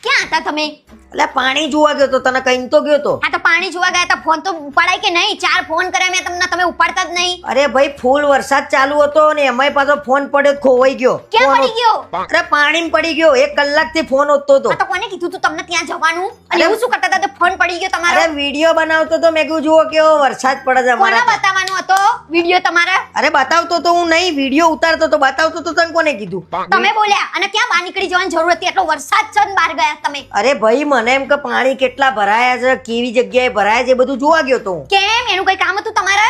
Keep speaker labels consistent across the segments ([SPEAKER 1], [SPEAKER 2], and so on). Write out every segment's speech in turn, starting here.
[SPEAKER 1] ક્યાં હતા તમે?
[SPEAKER 2] એટલે પાણી જોવા ગયો તો, તને કઈ તો ગયો તો.
[SPEAKER 1] આ તો પાણી જોવા ગયા હતા, ફોન તો ઉપાડાય કે નહીં? 4 ફોન કર્યા મેં તમને, તમે ઉપાડતા જ નહીં.
[SPEAKER 2] અરે ભાઈ ફૂલ વરસાદ ચાલુ હતો ને એમાંય પાછો ફોન પડ્યો તો ખોવાઈ ગયો.
[SPEAKER 1] ક્યાં
[SPEAKER 2] ફોન
[SPEAKER 1] પડી ગયો?
[SPEAKER 2] અરે પાણીમાં પડી ગયો, 1 કલાકથી ફોન હોતો તો.
[SPEAKER 1] આ તો કોને કીધું તું તમને ત્યાં જવાનું? અને એવું શું કરતા હતા તો ફોન પડી ગયો તમારો?
[SPEAKER 2] અરે વિડિયો બનાવતો તો, મેં કીધું જુઓ કેવો વરસાદ પડે છે
[SPEAKER 1] કોને
[SPEAKER 2] અમારા.
[SPEAKER 1] બતાવવાનો હતો વિડિયો તમારા?
[SPEAKER 2] અરે બતાવતો તો હું નહીં, વિડિયો ઉતારતો તો, બતાવતો તો તને કોને કીધું?
[SPEAKER 1] તમે બોલ્યા અને ક્યાં બહાર નીકળી જવાની જરૂર હતી? એટલો વરસાદ છે ને બહાર ગયા તમે.
[SPEAKER 2] અરે ભાઈ મને એમ કે પાણી કેટલા ભરાયા છે, કેવી જગ્યાએ ભરાયા છે, એ બધું જોવા ગયો તો હું.
[SPEAKER 1] કેમ? એનું કઈ કામ હતું તમારે?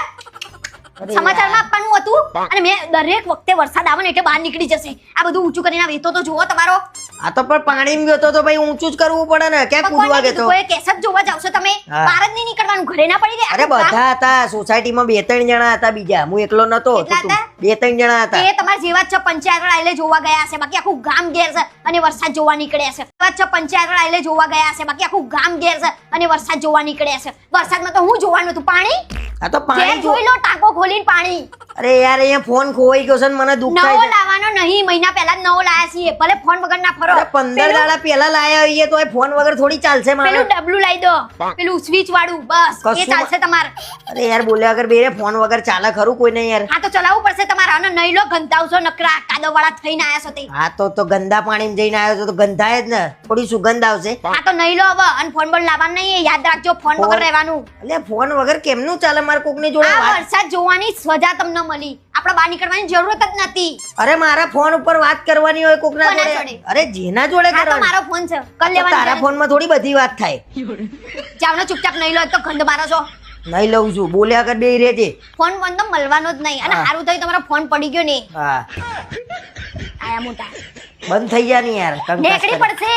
[SPEAKER 2] અરે
[SPEAKER 1] સમાચારમાં આપવાનું હતું. અને મેં દરેક વખતે વરસાદ આવે ને એટલે બહાર નીકળી જશે. આ બધું ઊંચું કરીને વેતો તો જુઓ તમારો.
[SPEAKER 2] આ તો પણ પાણીમાં ગયો તો ભાઈ ઊંચું જ કરવું પડે ને, ક્યાં
[SPEAKER 1] પણ કોને
[SPEAKER 2] કૂદવા
[SPEAKER 1] કીધું?
[SPEAKER 2] ગયો તો?
[SPEAKER 1] કોઈ કેસેટ જોવા જાવ છો તમે?
[SPEAKER 2] હા.
[SPEAKER 1] બહાર જ નહીં નીકળવાનું, ઘરે ના પડી ગયા?
[SPEAKER 2] અરે બધા હતા સોસાયટીમાં, 2-3 જણા હતા બીજા, હું એકલો નતો.
[SPEAKER 1] કેટલા હતા?
[SPEAKER 2] 2-3 જણા હતા.
[SPEAKER 1] એ તમારા જેવા જ છે, પંચાયત આile જોવા ગયા છે, બાકી આખું ગામ ઘેર છે અને વરસાદ જોવા નીકળ્યા છે. એવા જ છે, પંચાયત આile જોવા ગયા છે, બાકી આખું ગામ ઘેર છે અને વરસાદ જોવા નીકળ્યા છે. વરસાદમાં તો હું જોવાનું હતું? પાણી
[SPEAKER 2] આ તો પાણી
[SPEAKER 1] ઘેર જોઈ લો, ટાંકો ખોલીને પાણી.
[SPEAKER 2] અરે યાર અહીંયા ફોન ખોવાઈ ગયો છે ને મને દુઃખ થાય
[SPEAKER 1] નવો
[SPEAKER 2] છે.
[SPEAKER 1] લાવવાનો નહીં, મહિના પહેલા જ નવો લાયા છીએ. ભલે ફોન વગર ના ફરો.
[SPEAKER 2] અરે 15 દાડા પહેલા લાયા હોઈએ તો એ ફોન વગર થોડી ચાલશે મારે.
[SPEAKER 1] પેલું ડબલું લાવી દો, પેલું સ્વિચ વાળું, બસ એ
[SPEAKER 2] કશું
[SPEAKER 1] ચાલશે તમારે.
[SPEAKER 2] અરે યાર બોલ્યા વગર બેરે ફોન વગર ચાલે ખરું કોઈ નહીં યાર.
[SPEAKER 1] હા તો ચલાવવું પડશે તમારે. અને નહીં લો, ગંધાવશો નકરા કાદવ વાળા થઈને આયા છો તે.
[SPEAKER 2] હા તો ગંદા પાણીમાં જઈને આવ્યો છો તો ગંધાય જ ને, થોડી સુગંધ આવશે.
[SPEAKER 1] હા તો નહીં લો હવે. અને ફોન બોલ લાવવાનું નહીં, યાદ રાખજો, ફોન વગર રહેવાનું.
[SPEAKER 2] એટલે ફોન વગર કેમનું ચાલે મારે કોકની જોડે
[SPEAKER 1] આ
[SPEAKER 2] વાત?
[SPEAKER 1] વરસાદ જોવાની સજા તમને મળી. આપણે બહાર નીકળવાની જરૂરત જ નથી.
[SPEAKER 2] અરે મારા ફોન ઉપર વાત કરવાની હોય કોકના
[SPEAKER 1] કોના
[SPEAKER 2] જોડે.
[SPEAKER 1] જોડે?
[SPEAKER 2] અરે જેના જોડે
[SPEAKER 1] હા તો
[SPEAKER 2] કરવાની.
[SPEAKER 1] મારો ફોન છે, કર
[SPEAKER 2] તો
[SPEAKER 1] લેવાની
[SPEAKER 2] તારા
[SPEAKER 1] જરૂર.
[SPEAKER 2] ફોનમાં થોડી બધી વાત થાય.
[SPEAKER 1] જાવનો ચૂપચાપ નહીં લો, એક તો ગંધ મારો છો.
[SPEAKER 2] નહીં લઉં છું, બોલ્યા વગર બેહી રહેજે.
[SPEAKER 1] ફોન બંધ તો મળવાનો જ નહીં. અને
[SPEAKER 2] હા.
[SPEAKER 1] સારું થયું તમારો ફોન પડી ગયો ને.
[SPEAKER 2] હા
[SPEAKER 1] આયા મોટા
[SPEAKER 2] બંધ થઈ જા ને યાર, કંકાસ
[SPEAKER 1] નેકળી
[SPEAKER 2] કરે.
[SPEAKER 1] પડશે.